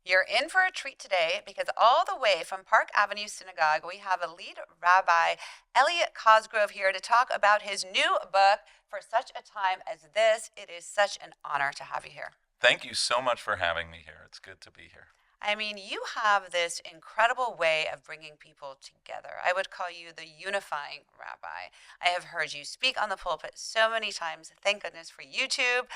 You're in for a treat today because all the way from Park Avenue Synagogue, we have a lead Rabbi Elliot Cosgrove here to talk about his new book, For Such a Time as This. It is such an honor to have you here. Thank you so much for having me here. It's good to be here. I mean, you have this incredible way of bringing people together. I would call you the unifying rabbi. I have heard you speak on the pulpit so many times. Thank goodness for YouTube.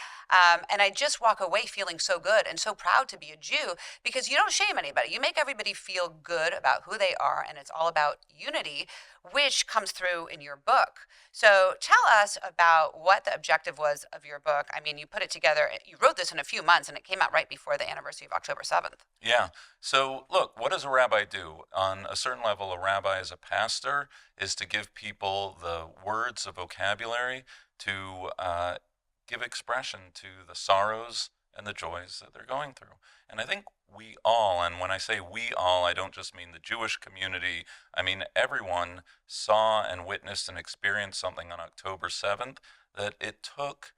And I just walk away feeling so good and so proud to be a Jew because you don't shame anybody. You make everybody feel good about who they are, and it's all about unity, which comes through in your book. So tell us about what the objective was of your book. I mean, you put it together, you wrote this in a few months, and it came out right before the anniversary of October 7th. Yeah. So, look, what does a rabbi do? On a certain level, a rabbi as a pastor is to give people the words, of vocabulary to give expression to the sorrows and the joys that they're going through. And I think we all, and when I say we all, I don't just mean the Jewish community, I mean everyone saw and witnessed and experienced something on October 7th that it took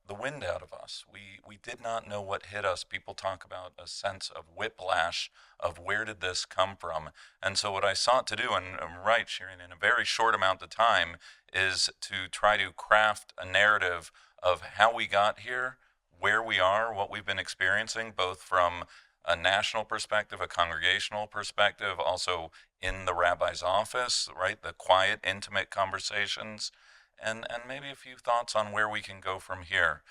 the wind out of us. We did not know what hit us. People talk about a sense of whiplash of where did this come from. And so what I sought to do, and I'm right, Sharon, in a very short amount of time, is to try to craft a narrative of how we got here, where we are, what we've been experiencing, both from a national perspective, a congregational perspective, also in the rabbi's office, right? The quiet, intimate conversations, and maybe a few thoughts on where we can go from here.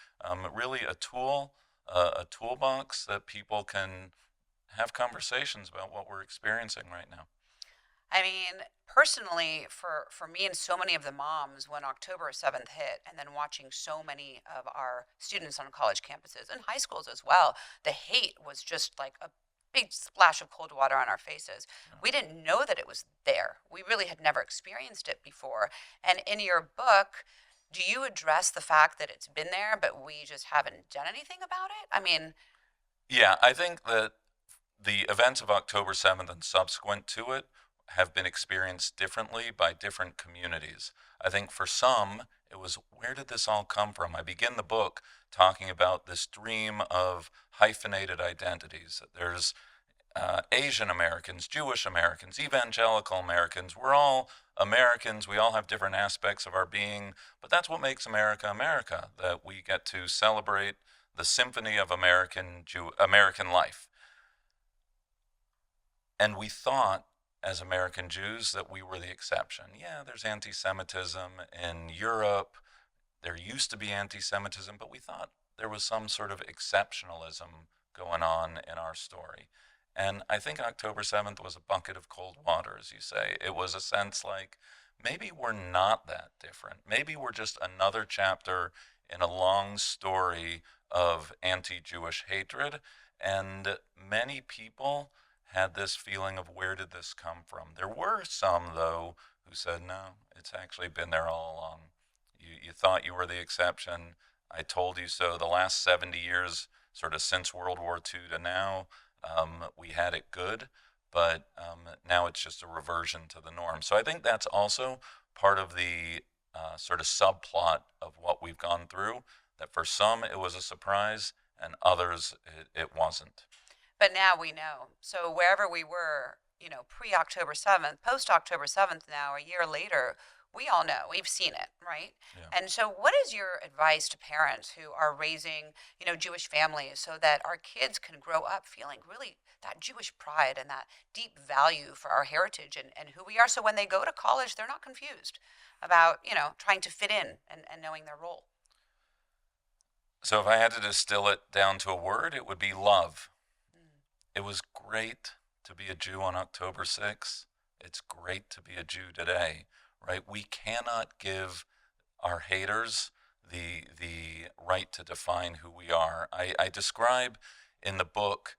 Really a tool, a toolbox that people can have conversations about what we're experiencing right now. I mean, personally, for me and so many of the moms, when October 7th hit, and then watching so many of our students on college campuses and high schools as well, the hate was just like a big splash of cold water on our faces. We didn't know that it was there. We really had never experienced it before. And in your book, do you address the fact that it's been there, but we just haven't done anything about it? I mean, Yeah, I think that the events of October 7th and subsequent to it have been experienced differently by different communities. I think for some, it was where did this all come from? I begin the book talking about this dream of hyphenated identities. There's Asian Americans, Jewish Americans, evangelical Americans. We're all Americans. We all have different aspects of our being, but that's what makes America America, that we get to celebrate the symphony of American life. And we thought, as American Jews, that we were the exception. Yeah, there's anti Semitism in Europe. There used to be anti Semitism, but we thought there was some sort of exceptionalism going on in our story. And I think October 7th was a bucket of cold water, as you say. It was a sense like maybe we're not that different. Maybe we're just another chapter in a long story of anti Jewish hatred. And many people had this feeling of where did this come from. There were some, though, who said, no, it's actually been there all along. You thought you were the exception. I told you so. The last 70 years, sort of since World War II to now, we had it good, but now it's just a reversion to the norm. So I think that's also part of the sort of subplot of what we've gone through, that for some it was a surprise and others it wasn't. but now we know. So wherever we were, pre October 7th, post October 7th now, a year later, we all know, we've seen it, right? Yeah. And so what is your advice to parents who are raising, Jewish families so that our kids can grow up feeling really that Jewish pride and that deep value for our heritage and who we are so when they go to college, they're not confused about, trying to fit in and knowing their role? So if I had to distill it down to a word, it would be love. Mm. It was great to be a Jew on October 6th. It's great to be a Jew today, right? We cannot give our haters the right to define who we are. I describe in the book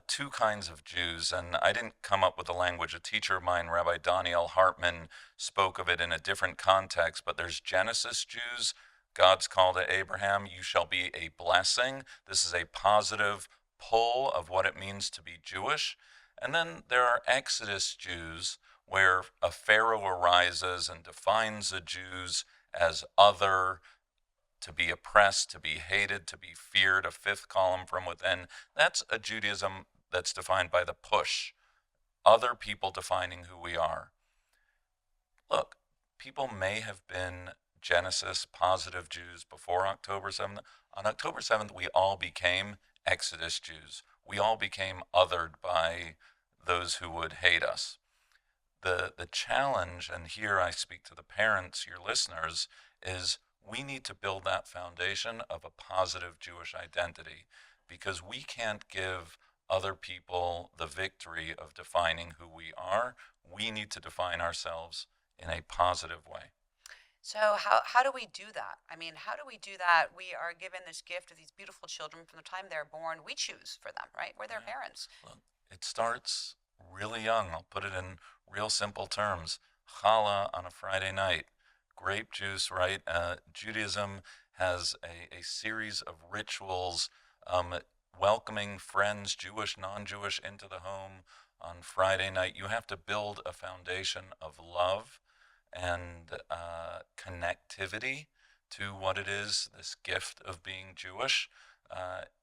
two kinds of Jews, and I didn't come up with the language. A teacher of mine, Rabbi Daniel Hartman, spoke of it in a different context, but there's Genesis Jews. God's call to Abraham, you shall be a blessing. This is a positive pull of what it means to be Jewish. And then there are Exodus Jews, where a Pharaoh arises and defines the Jews as other, to be oppressed, to be hated, to be feared, a fifth column from within. That's a Judaism that's defined by the push, other people defining who we are. Look, people may have been Genesis positive Jews before October 7th. On October 7th, we all became Exodus Jews. We all became othered by those who would hate us. The challenge, and here I speak to the parents, your listeners, is we need to build that foundation of a positive Jewish identity, because we can't give other people the victory of defining who we are. We need to define ourselves in a positive way. So how do we do that? I mean, how do we do that? We are given this gift of these beautiful children from the time they're born. We choose for them, right? We're their Yeah. parents. Well, it starts really young. I'll put it in real simple terms. Challah on a Friday night, grape juice, right? Judaism has a series of rituals, welcoming friends, Jewish, non-Jewish, into the home on Friday night. You have to build a foundation of love and connectivity to what it is, this gift of being Jewish,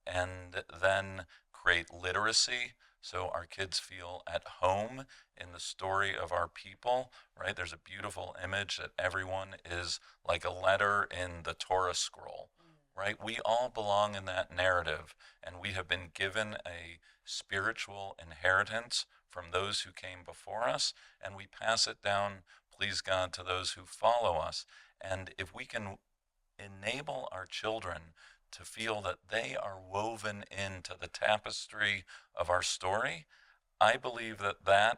and then create literacy so our kids feel at home in the story of our people, right? There's a beautiful image that everyone is like a letter in the Torah scroll, right? We all belong in that narrative, and we have been given a spiritual inheritance from those who came before us, and we pass it down, please God, to those who follow us. And if we can enable our children to feel that they are woven into the tapestry of our story, I believe that that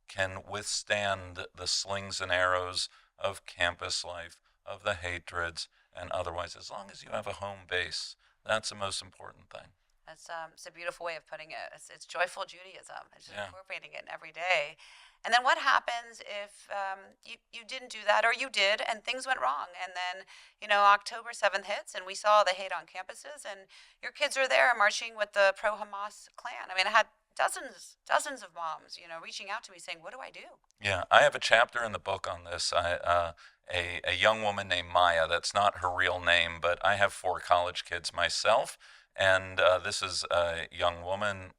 can withstand the slings and arrows of campus life, of the hatreds, and otherwise. As long as you have a home base, that's the most important thing. That's it's a beautiful way of putting it. It's joyful Judaism. It's just Yeah. incorporating it in every day. And then what happens if you didn't do that, or you did and things went wrong? And then, October 7th hits and we saw the hate on campuses, and your kids are there marching with the pro Hamas Klan. I mean, I had dozens of moms, reaching out to me saying, "What do I do?" Yeah, I have a chapter in the book on this. A young woman named Maya, that's not her real name, but I have 4 college kids myself, and this is a young woman,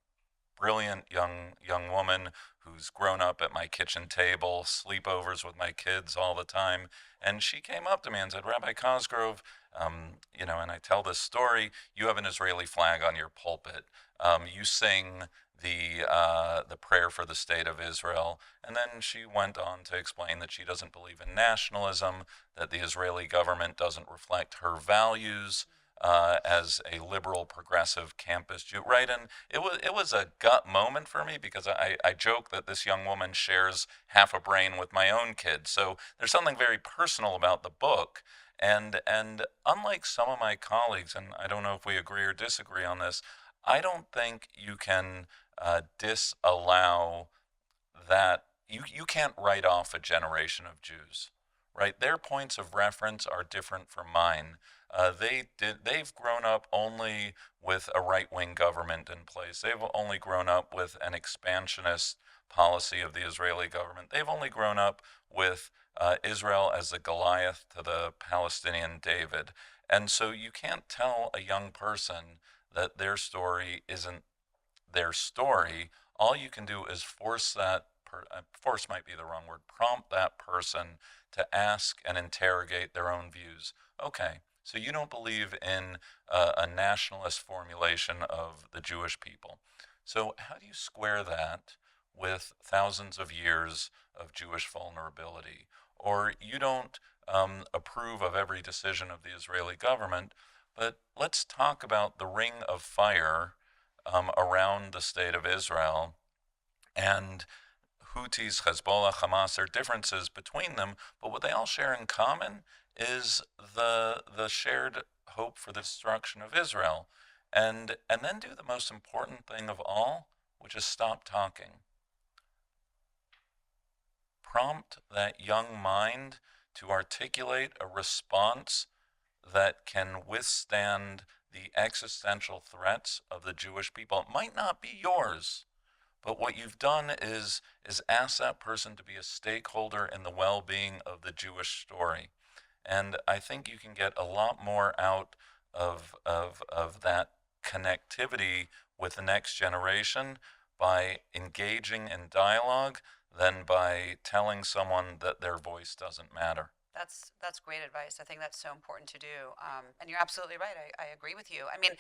brilliant young woman who's grown up at my kitchen table, sleepovers with my kids all the time. And she came up to me and said, Rabbi Cosgrove, and I tell this story, you have an Israeli flag on your pulpit. You sing the prayer for the state of Israel. And then she went on to explain that she doesn't believe in nationalism, that the Israeli government doesn't reflect her values, as a liberal progressive campus Jew, right? And it was a gut moment for me, because I joke that this young woman shares half a brain with my own kids. So there's something very personal about the book. And unlike some of my colleagues, and I don't know if we agree or disagree on this, I don't think you can disallow that. You can't write off a generation of Jews, right? Their points of reference are different from mine. They've grown up only with a right-wing government in place. They've only grown up with an expansionist policy of the Israeli government. They've only grown up with Israel as the Goliath to the Palestinian David. And so you can't tell a young person that their story isn't their story. All you can do is force force might be the wrong word, prompt that person to ask and interrogate their own views. Okay, so you don't believe in a nationalist formulation of the Jewish people. So how do you square that with thousands of years of Jewish vulnerability? Or you don't approve of every decision of the Israeli government, but let's talk about the ring of fire around the state of Israel, and Houthis, Hezbollah, Hamas. There are differences between them, but what they all share in common is the shared hope for the destruction of Israel. And then do the most important thing of all, which is stop talking. Prompt that young mind to articulate a response that can withstand the existential threats of the Jewish people. It might not be yours, but what you've done is ask that person to be a stakeholder in the well-being of the Jewish story. And I think you can get a lot more out of that connectivity with the next generation by engaging in dialogue than by telling someone that their voice doesn't matter. That's great advice. I think that's so important to do. And you're absolutely right. I agree with you. I mean,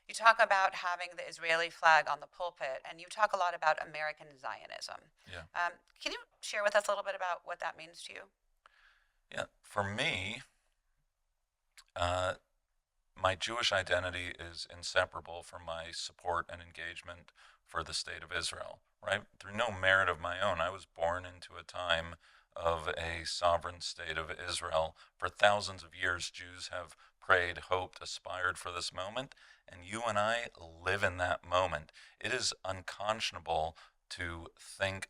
you talk about having the Israeli flag on the pulpit, and you talk a lot about American Zionism. Yeah. Can you share with us a little bit about what that means to you? Yeah. For me, uh, my Jewish identity is inseparable from my support and engagement for the state of Israel, right? Through no merit of my own, I was born into a time of a sovereign state of Israel. For thousands of years, Jews have prayed, hoped, aspired for this moment, and you and I live in that moment. It is unconscionable to think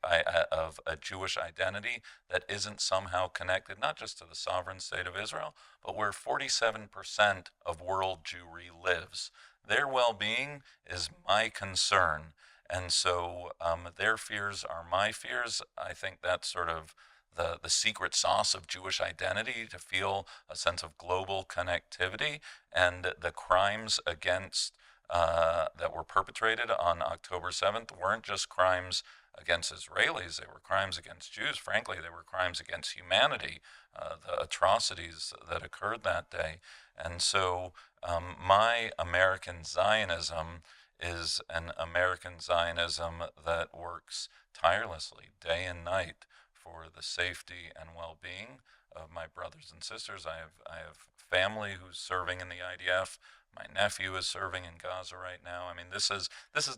of a Jewish identity that isn't somehow connected not just to the sovereign state of Israel, but where 47% of world Jewry lives. Their well being is my concern. And so their fears are my fears. I think that's sort of the secret sauce of Jewish identity, to feel a sense of global connectivity. And the crimes against that were perpetrated on October 7th weren't just crimes against Israelis, they were crimes against Jews. Frankly, they were crimes against humanity, the atrocities that occurred that day. And so my American Zionism is an American Zionism that works tirelessly day and night for the safety and well-being of my brothers and sisters. I have family who's serving in the IDF. My nephew is serving in Gaza right now. I mean, this is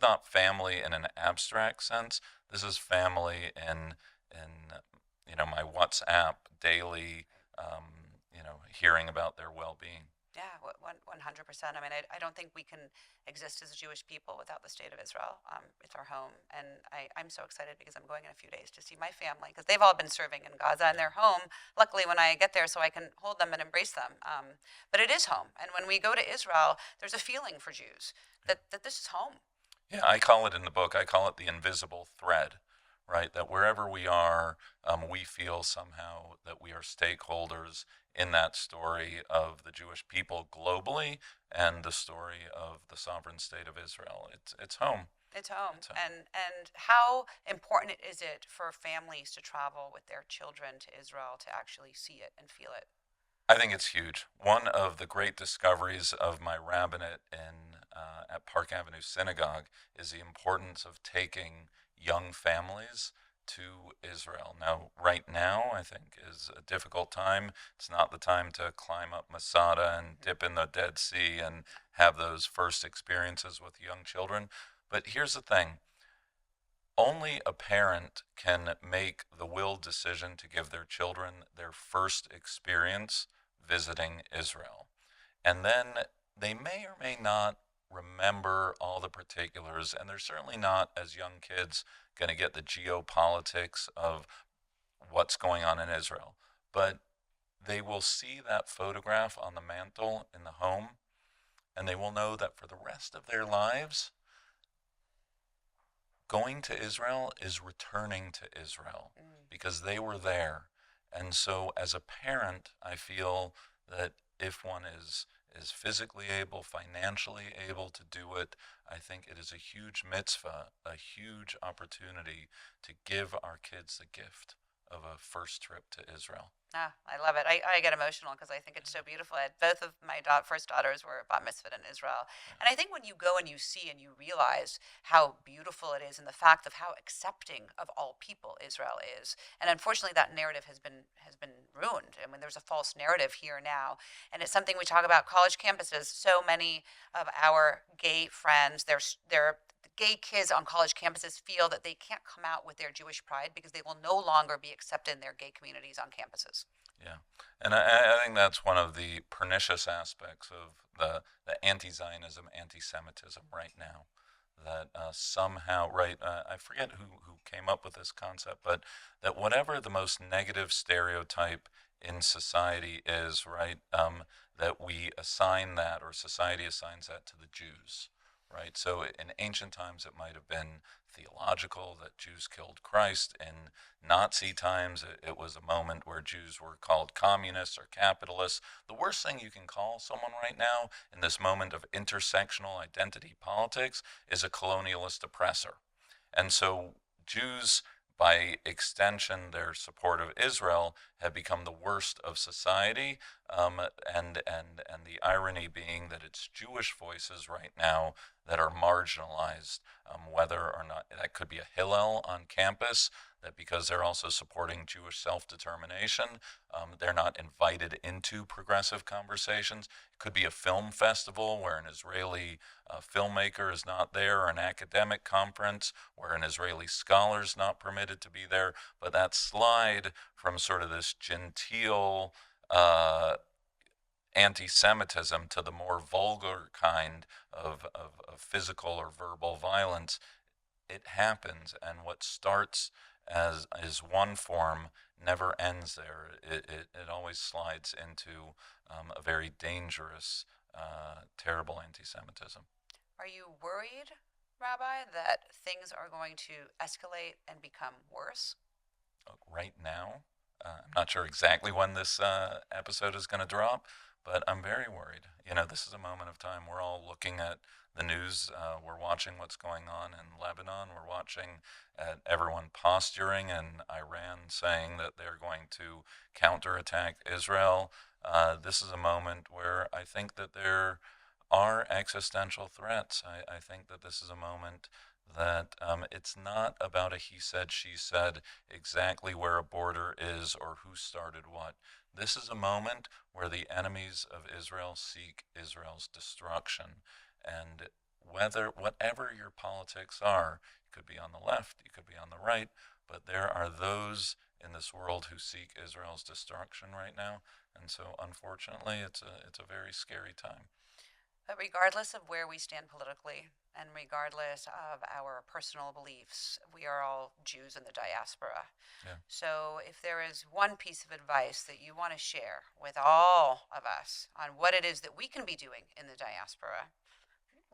not family in an abstract sense. This is family in my WhatsApp daily, hearing about their well-being. Yeah, 100%. I mean, I don't think we can exist as a Jewish people without the state of Israel. It's our home, and I'm so excited because I'm going in a few days to see my family because they've all been serving in Gaza and they're home. Luckily, when I get there, so I can hold them and embrace them. But it is home, and when we go to Israel, there's a feeling for Jews that this is home. Yeah, I call it in the book, I call it the invisible thread, right? That wherever we are, we feel somehow that we are stakeholders in that story of the Jewish people globally and the story of the sovereign state of Israel. It's home. It's home. It's home. And how important is it for families to travel with their children to Israel to actually see it and feel it? I think it's huge. One of the great discoveries of my rabbinate at Park Avenue Synagogue is the importance of taking young families to Israel. Now, right now, I think is a difficult time. It's not the time to climb up Masada and dip in the Dead Sea and have those first experiences with young children. But here's the thing. Only a parent can make the willed decision to give their children their first experience visiting Israel. And then they may or may not remember all the particulars, and they're certainly not, as young kids, going to get the geopolitics of what's going on in Israel. But they will see that photograph on the mantle in the home, and they will know that for the rest of their lives, going to Israel is returning to Israel because they were there. And so as a parent, I feel that if one is physically able, financially able to do it, I think it is a huge mitzvah, a huge opportunity to give our kids the gift of a first trip to Israel. Ah, I love it. I get emotional because I think it's so beautiful. Both of my first daughters were bat mitzvahed in Israel. And I think when you go and you see and you realize how beautiful it is and the fact of how accepting of all people Israel is. And unfortunately that narrative has been ruined. I mean, there's a false narrative here now. And it's something we talk about college campuses. So many of our gay friends, they're gay kids on college campuses feel that they can't come out with their Jewish pride because they will no longer be accepted in their gay communities on campuses. Yeah, and I think that's one of the pernicious aspects of the anti-Zionism, anti-Semitism right now. That somehow, right, I forget who came up with this concept, but that whatever the most negative stereotype in society is, right, that we assign that, or society assigns that to the Jews, right? So in ancient times, it might have been theological that Jews killed Christ. In Nazi times, it was a moment where Jews were called communists or capitalists. The worst thing you can call someone right now in this moment of intersectional identity politics is a colonialist oppressor. And so Jews, by extension, their support of Israel, have become the worst of society. And the irony being that it's Jewish voices right now that are marginalized, whether or not that could be a Hillel on campus, that because they're also supporting Jewish self-determination, they're not invited into progressive conversations. It could be a film festival where an Israeli filmmaker is not there, or an academic conference where an Israeli scholar is not permitted to be there. But that slide from sort of this genteel anti-Semitism to the more vulgar kind of physical or verbal violence, it happens, and what starts as is one form never ends there. It always slides into a very dangerous, terrible anti-Semitism. Are you worried, Rabbi, that things are going to escalate and become worse? Right now, I'm not sure exactly when this episode is going to drop, but I'm very worried. This is a moment of time. We're all looking at the news. We're watching what's going on in Lebanon. We're watching everyone posturing in Iran saying that they're going to counterattack Israel. This is a moment where I think that there are existential threats. I think that this is a moment that it's not about a he said, she said, exactly where a border is or who started what. This is a moment where the enemies of Israel seek Israel's destruction. And whatever your politics are, you could be on the left, you could be on the right, but there are those in this world who seek Israel's destruction right now. And so, unfortunately, it's a very scary time. But regardless of where we stand politically, and regardless of our personal beliefs, we are all Jews in the diaspora. Yeah. So, if there is one piece of advice that you want to share with all of us on what it is that we can be doing in the diaspora,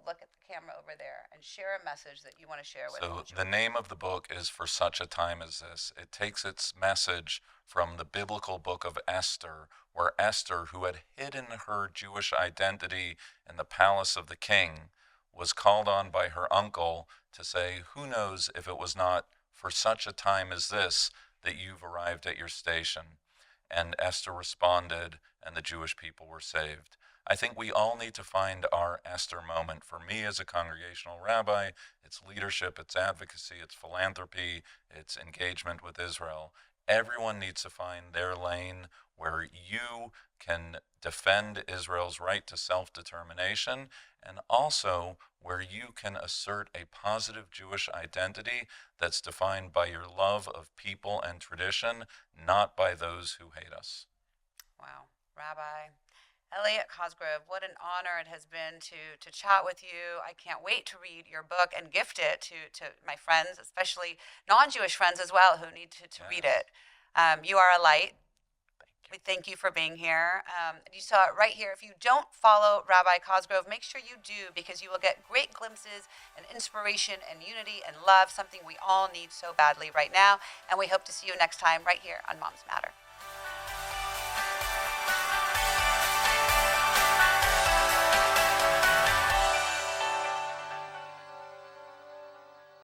look at the camera over there and share a message that you want to share with all So Jews. the name of the book is For Such a Time as This. It takes its message from the biblical book of Esther, where Esther, who had hidden her Jewish identity in the palace of the king, was called on by her uncle to say, who knows if it was not for such a time as this that you've arrived at your station. And Esther responded, and the Jewish people were saved. I think we all need to find our Esther moment. For me as a congregational rabbi, it's leadership, it's advocacy, it's philanthropy, it's engagement with Israel. Everyone needs to find their lane where you can defend Israel's right to self-determination, and also where you can assert a positive Jewish identity that's defined by your love of people and tradition, not by those who hate us. Wow. Rabbi Elliot Cosgrove, what an honor it has been to chat with you. I can't wait to read your book and gift it to my friends, especially non-Jewish friends as well, who need to read Yes. it. You are a light. Thank you. We thank you for being here. You saw it right here. If you don't follow Rabbi Cosgrove, make sure you do, because you will get great glimpses and inspiration and unity and love, something we all need so badly right now. And we hope to see you next time right here on Moms Matter.